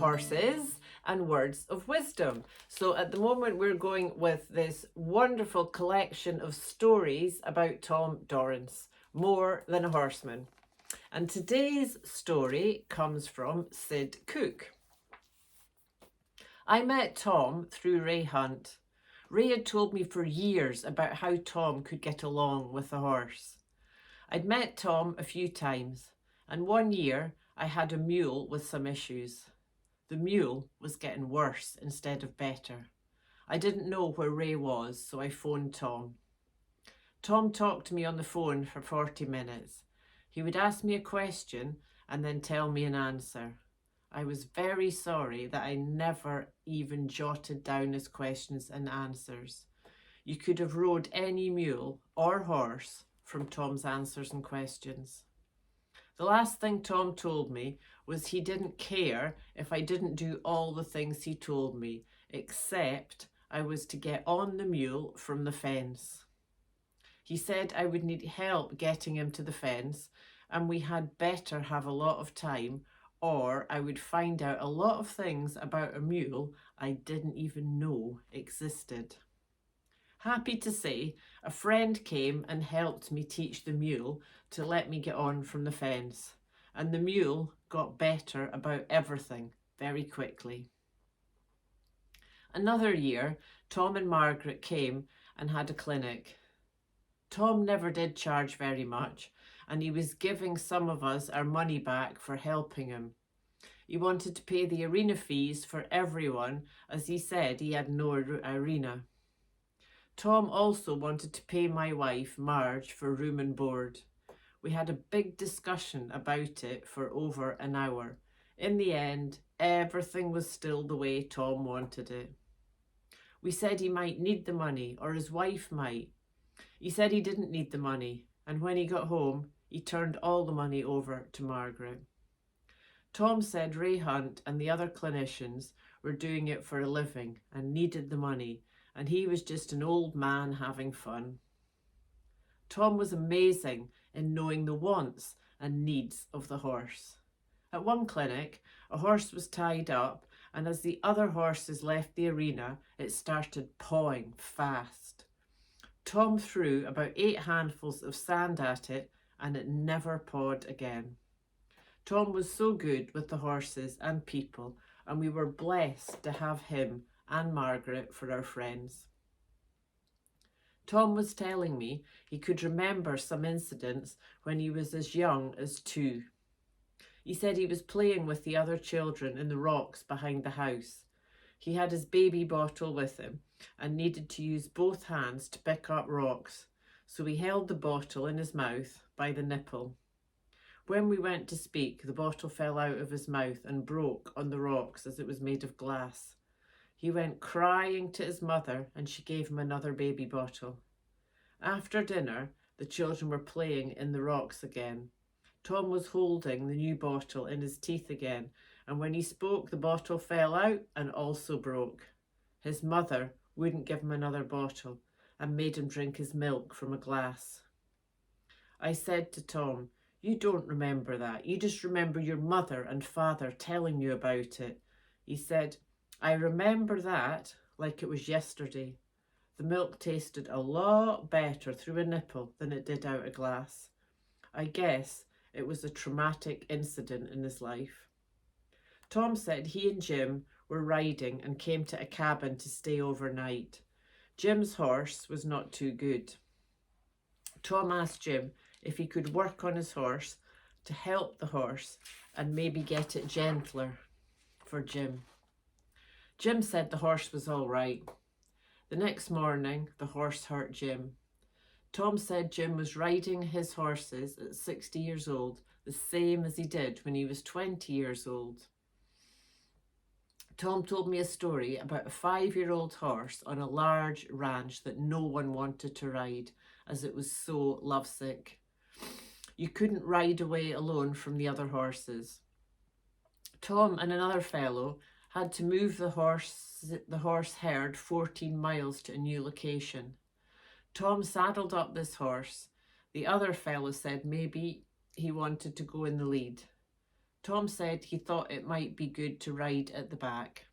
horses and words of wisdom. So at the moment we're going with this wonderful collection of stories about Tom Dorrance, More Than a Horseman. And today's story comes from Sid Cook. I met Tom through Ray Hunt. Ray had told me for years about how Tom could get along with a horse. I'd met Tom a few times, and one year I had a mule with some issues. The mule was getting worse instead of better. I didn't know where Ray was, so I phoned Tom. Tom talked to me on the phone for 40 minutes. He would ask me a question and then tell me an answer. I was very sorry that I never even jotted down his questions and answers. You could have rode any mule or horse from Tom's answers and questions. The last thing Tom told me was he didn't care if I didn't do all the things he told me, except I was to get on the mule from the fence. He said I would need help getting him to the fence, and we had better have a lot of time, or I would find out a lot of things about a mule I didn't even know existed. Happy to say, a friend came and helped me teach the mule to let me get on from the fence, and the mule got better about everything very quickly. Another year, Tom and Margaret came and had a clinic. Tom never did charge very much, and he was giving some of us our money back for helping him. He wanted to pay the arena fees for everyone, as he said he had no arena. Tom also wanted to pay my wife, Marge, for room and board. We had a big discussion about it for over an hour. In the end, everything was still the way Tom wanted it. We said he might need the money, or his wife might. He said he didn't need the money, and when he got home, he turned all the money over to Margaret. Tom said Ray Hunt and the other clinicians were doing it for a living and needed the money, and he was just an old man having fun. Tom was amazing in knowing the wants and needs of the horse. At one clinic, a horse was tied up, and as the other horses left the arena, it started pawing fast. Tom threw about 8 handfuls of sand at it, and it never pawed again. Tom was so good with the horses and people, and we were blessed to have him and Margaret for our friends. Tom was telling me he could remember some incidents when he was as young as 2. He said he was playing with the other children in the rocks behind the house. He had his baby bottle with him and needed to use both hands to pick up rocks, so he held the bottle in his mouth by the nipple. When we went to speak, the bottle fell out of his mouth and broke on the rocks as it was made of glass. He went crying to his mother, and she gave him another baby bottle. After dinner, the children were playing in the rocks again. Tom was holding the new bottle in his teeth again, and when he spoke, the bottle fell out and also broke. His mother wouldn't give him another bottle and made him drink his milk from a glass. I said to Tom, "You don't remember that. You just remember your mother and father telling you about it." He said, "I remember that like it was yesterday. The milk tasted a lot better through a nipple than it did out a glass. I guess it was a traumatic incident in his life." Tom said he and Jim were riding and came to a cabin to stay overnight. Jim's horse was not too good. Tom asked Jim if he could work on his horse to help the horse and maybe get it gentler for Jim. Jim said the horse was all right. The next morning, the horse hurt Jim. Tom said Jim was riding his horses at 60 years old, the same as he did when he was 20 years old. Tom told me a story about a 5-year-old horse on a large ranch that no one wanted to ride as it was so lovesick. You couldn't ride away alone from the other horses. Tom and another fellow had to move the horse herd 14 miles to a new location. Tom saddled up this horse. The other fellow said maybe he wanted to go in the lead. Tom said he thought it might be good to ride at the back.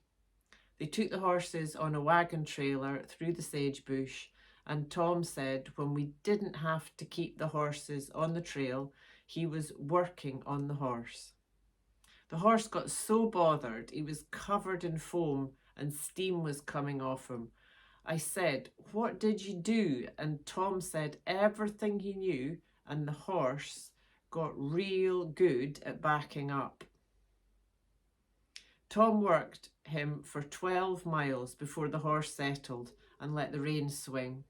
They took the horses on a wagon trailer through the sagebush, and Tom said when we didn't have to keep the horses on the trail, he was working on the horse. The horse got so bothered he was covered in foam and steam was coming off him. I said, "What did you do?" And Tom said everything he knew, and the horse got real good at backing up. Tom worked him for 12 miles before the horse settled and let the reins swing.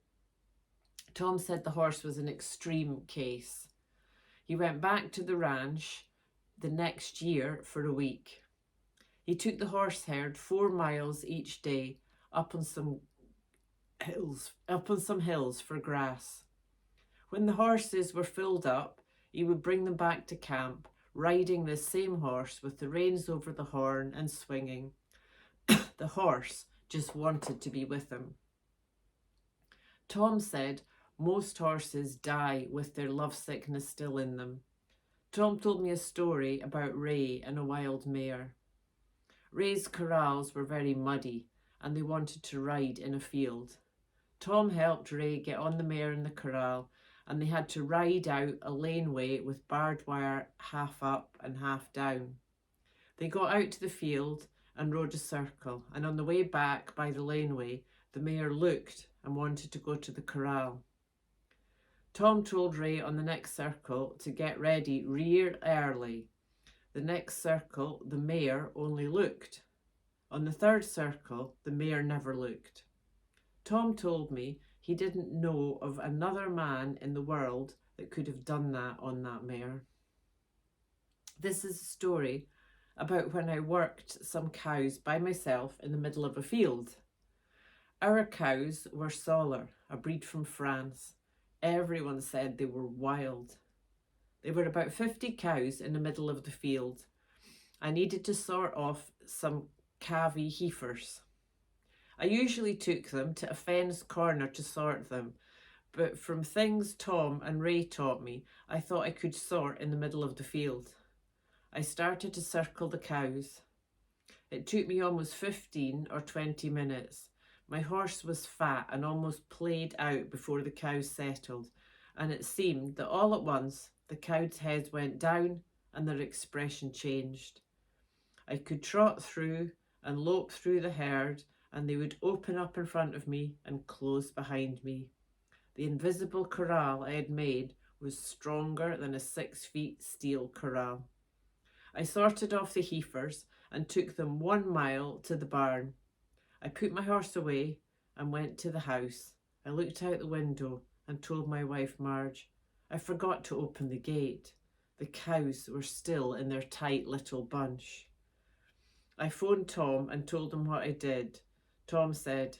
Tom said the horse was an extreme case. He went back to the ranch the next year for a week. He took the horse herd 4 miles each day up on some hills for grass. When the horses were filled up, he would bring them back to camp, riding the same horse with the reins over the horn and swinging. The horse just wanted to be with him. Tom said most horses die with their lovesickness still in them. Tom told me a story about Ray and a wild mare. Ray's corrals were very muddy and they wanted to ride in a field. Tom helped Ray get on the mare in the corral, and they had to ride out a laneway with barbed wire half up and half down. They got out to the field and rode a circle, and on the way back by the laneway, the mare looked and wanted to go to the corral. Tom told Ray on the next circle to get ready real early. The next circle, the mare only looked. On the third circle, the mare never looked. Tom told me he didn't know of another man in the world that could have done that on that mare. This is a story about when I worked some cows by myself in the middle of a field. Our cows were Solar, a breed from France. Everyone said they were wild. There were about 50 cows in the middle of the field. I needed to sort off some calvy heifers. I usually took them to a fence corner to sort them, but from things Tom and Ray taught me, I thought I could sort in the middle of the field. I started to circle the cows. It took me almost 15 or 20 minutes. My horse was fat and almost played out before the cows settled, and it seemed that all at once the cows' heads went down and their expression changed. I could trot through and lope through the herd, and they would open up in front of me and close behind me. The invisible corral I had made was stronger than a 6-foot steel corral. I sorted off the heifers and took them 1 mile to the barn. I put my horse away and went to the house. I looked out the window and told my wife Marge, I forgot to open the gate. The cows were still in their tight little bunch. I phoned Tom and told him what I did. Tom said,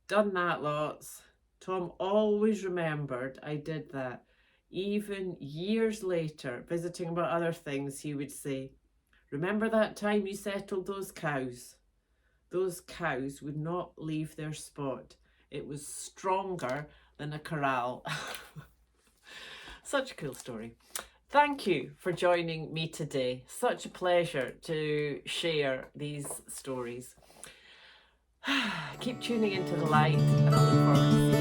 "Done that lots." Tom always remembered I did that. Even years later, visiting about other things, he would say, "Remember that time you settled those cows?" Those cows would not leave their spot. It was stronger than a corral. Such a cool story. Thank you for joining me today. Such a pleasure to share these stories. Keep tuning into the light, and I look forward to seeing you.